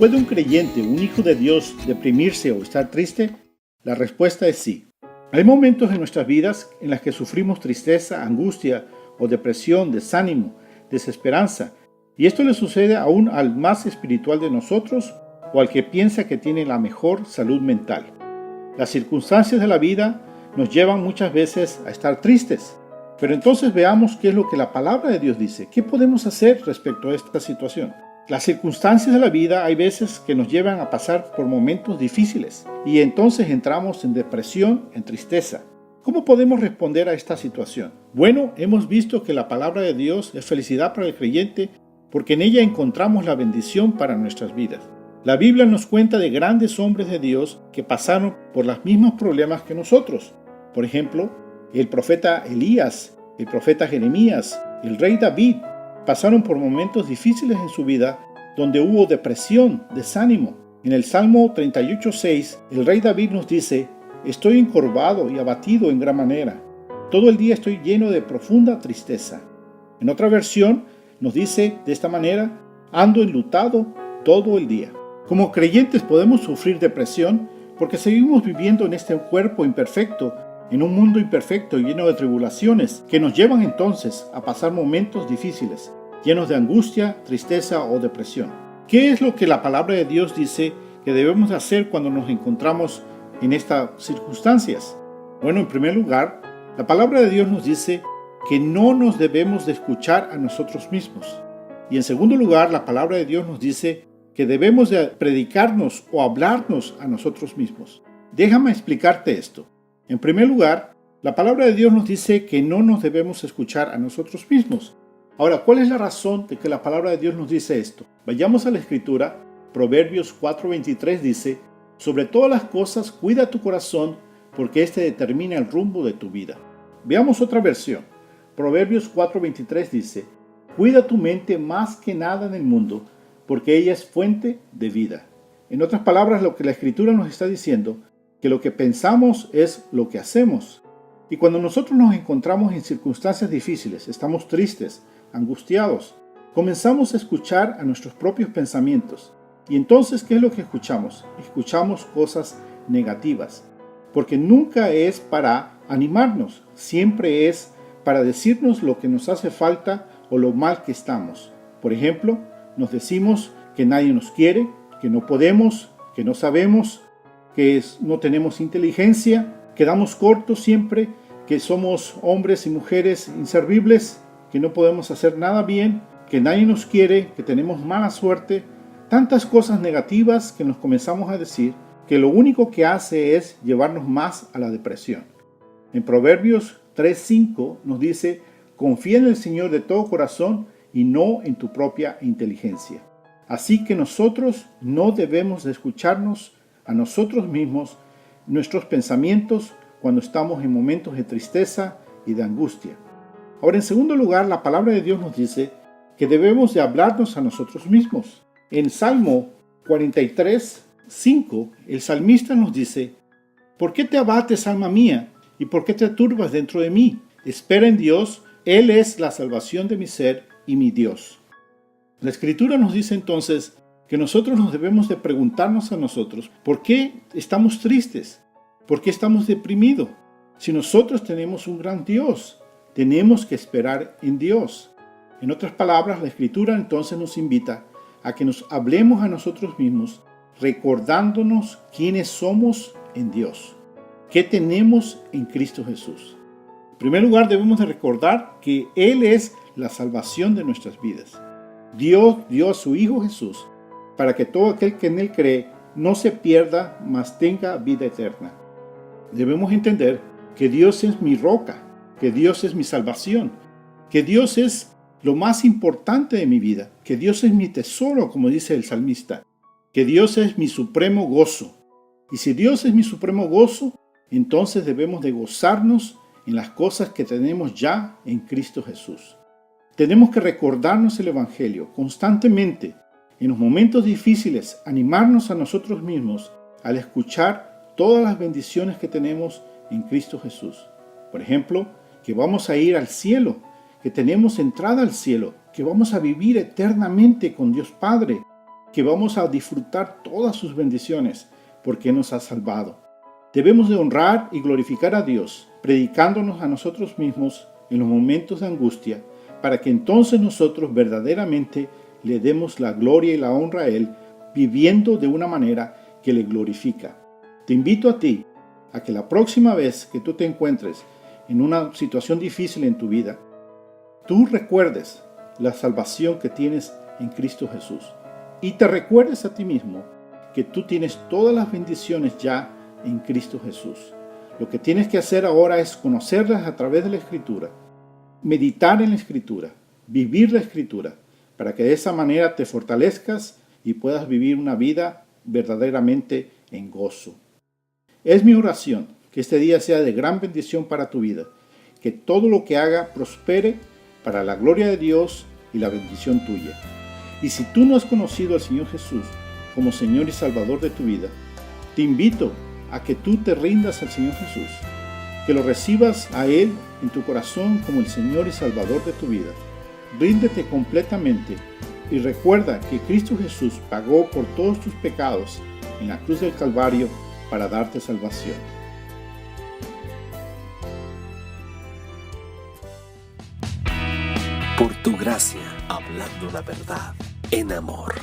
¿Puede un creyente, un hijo de Dios, deprimirse o estar triste? La respuesta es sí. Hay momentos en nuestras vidas en las que sufrimos tristeza, angustia o depresión, desánimo, desesperanza, y esto le sucede aún al más espiritual de nosotros o al que piensa que tiene la mejor salud mental. Las circunstancias de la vida nos llevan muchas veces a estar tristes, pero entonces veamos qué es lo que la palabra de Dios dice. ¿Qué podemos hacer respecto a esta situación? Las circunstancias de la vida hay veces que nos llevan a pasar por momentos difíciles y entonces entramos en depresión, en tristeza. ¿Cómo podemos responder a esta situación? Bueno, hemos visto que la palabra de Dios es felicidad para el creyente porque en ella encontramos la bendición para nuestras vidas. La Biblia nos cuenta de grandes hombres de Dios que pasaron por los mismos problemas que nosotros. Por ejemplo, el profeta Elías, el profeta Jeremías, el rey David, pasaron por momentos difíciles en su vida donde hubo depresión, desánimo. En el Salmo 38:6, el rey David nos dice: «Estoy encorvado y abatido en gran manera. Todo el día estoy lleno de profunda tristeza». En otra versión nos dice de esta manera: «Ando enlutado todo el día». Como creyentes podemos sufrir depresión porque seguimos viviendo en este cuerpo imperfecto, en un mundo imperfecto y lleno de tribulaciones que nos llevan entonces a pasar momentos difíciles, llenos de angustia, tristeza o depresión. ¿Qué es lo que la palabra de Dios dice que debemos hacer cuando nos encontramos en estas circunstancias? Bueno, en primer lugar, la palabra de Dios nos dice que no nos debemos de escuchar a nosotros mismos. Y en segundo lugar, la palabra de Dios nos dice que debemos de predicarnos o hablarnos a nosotros mismos. Déjame explicarte esto. En primer lugar, la palabra de Dios nos dice que no nos debemos escuchar a nosotros mismos. Ahora, ¿cuál es la razón de que la palabra de Dios nos dice esto? Vayamos a la Escritura. Proverbios 4:23 dice: «Sobre todas las cosas cuida tu corazón, porque éste determina el rumbo de tu vida». Veamos otra versión. Proverbios 4:23 dice: «Cuida tu mente más que nada en el mundo, porque ella es fuente de vida». En otras palabras, lo que la Escritura nos está diciendo, que lo que pensamos es lo que hacemos. Y cuando nosotros nos encontramos en circunstancias difíciles, estamos tristes, angustiados, comenzamos a escuchar a nuestros propios pensamientos. Y entonces, ¿qué es lo que escuchamos? Escuchamos cosas negativas, porque nunca es para animarnos, siempre es para decirnos lo que nos hace falta o lo mal que estamos. Por ejemplo, nos decimos que nadie nos quiere, que no podemos, que no sabemos, que no tenemos inteligencia, quedamos cortos siempre, que somos hombres y mujeres inservibles, que no podemos hacer nada bien, que nadie nos quiere, que tenemos mala suerte, tantas cosas negativas que nos comenzamos a decir, que lo único que hace es llevarnos más a la depresión. En Proverbios 3:5 nos dice: «Confía en el Señor de todo corazón y no en tu propia inteligencia». Así que nosotros no debemos de escucharnos a nosotros mismos, nuestros pensamientos, cuando estamos en momentos de tristeza y de angustia. Ahora, en segundo lugar, la palabra de Dios nos dice que debemos de hablarnos a nosotros mismos. En Salmo 43:5, el salmista nos dice: «¿Por qué te abates, alma mía? ¿Y por qué te turbas dentro de mí? Espera en Dios, Él es la salvación de mi ser y mi Dios». La Escritura nos dice entonces que nosotros nos debemos de preguntarnos a nosotros: ¿por qué estamos tristes? ¿Por qué estamos deprimidos? Si nosotros tenemos un gran Dios, tenemos que esperar en Dios. En otras palabras, la Escritura entonces nos invita a que nos hablemos a nosotros mismos, recordándonos quiénes somos en Dios, qué tenemos en Cristo Jesús. En primer lugar, debemos de recordar que Él es la salvación de nuestras vidas. Dios dio a su Hijo Jesús para que todo aquel que en Él cree no se pierda, mas tenga vida eterna. Debemos entender que Dios es mi roca, que Dios es mi salvación, que Dios es lo más importante de mi vida, que Dios es mi tesoro, como dice el salmista, que Dios es mi supremo gozo. Y si Dios es mi supremo gozo, entonces debemos de gozarnos en las cosas que tenemos ya en Cristo Jesús. Tenemos que recordarnos el Evangelio constantemente. En los momentos difíciles, animarnos a nosotros mismos al escuchar todas las bendiciones que tenemos en Cristo Jesús. Por ejemplo, que vamos a ir al cielo, que tenemos entrada al cielo, que vamos a vivir eternamente con Dios Padre, que vamos a disfrutar todas sus bendiciones porque nos ha salvado. Debemos de honrar y glorificar a Dios, predicándonos a nosotros mismos en los momentos de angustia, para que entonces nosotros verdaderamente le demos la gloria y la honra a Él, viviendo de una manera que le glorifica. Te invito a ti a que la próxima vez que tú te encuentres en una situación difícil en tu vida, tú recuerdes la salvación que tienes en Cristo Jesús y te recuerdes a ti mismo que tú tienes todas las bendiciones ya en Cristo Jesús. Lo que tienes que hacer ahora es conocerlas a través de la Escritura, meditar en la Escritura, vivir la Escritura, para que de esa manera te fortalezcas y puedas vivir una vida verdaderamente en gozo. Es mi oración que este día sea de gran bendición para tu vida, que todo lo que haga prospere para la gloria de Dios y la bendición tuya. Y si tú no has conocido al Señor Jesús como Señor y Salvador de tu vida, te invito a que tú te rindas al Señor Jesús, que lo recibas a Él en tu corazón como el Señor y Salvador de tu vida. Ríndete completamente y recuerda que Cristo Jesús pagó por todos tus pecados en la cruz del Calvario para darte salvación. Por tu gracia, hablando la verdad en amor.